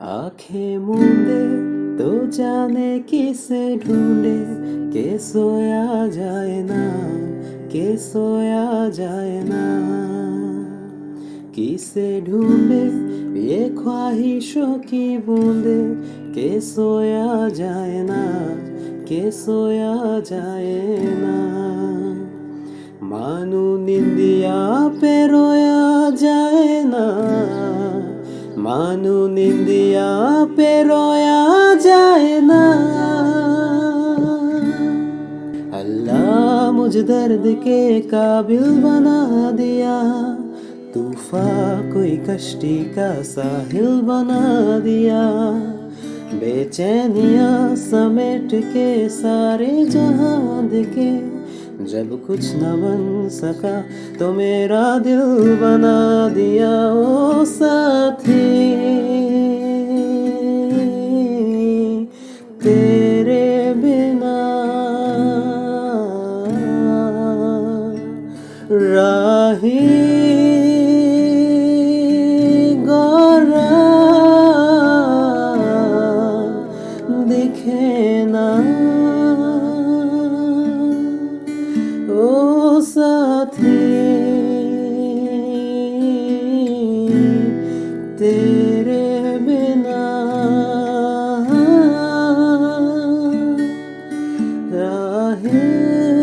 आंखें मूंदे तो जाने किसे ढूंढे के सोया जाए ना, के सोया जाए ना। किसे ढूंढे ये ख्वाहिशों की बूंदे के सोया जाए ना, के सोया जाए ना। मानू निंदिया पे रोया जाए ना, मानू निंदिया पे रोया जाए ना। अल्लाह मुझ दर्द के काबिल बना दिया, तूफान कोई कश्ती का साहिल बना दिया। बेचैनियां समेट के सारे जहां देखे, जब कुछ न बन सका तो मेरा दिल बना दिया ओ साथी। तेरे बिना राही गौरा दिखे ना ओ साथी। तेरे बिना राहें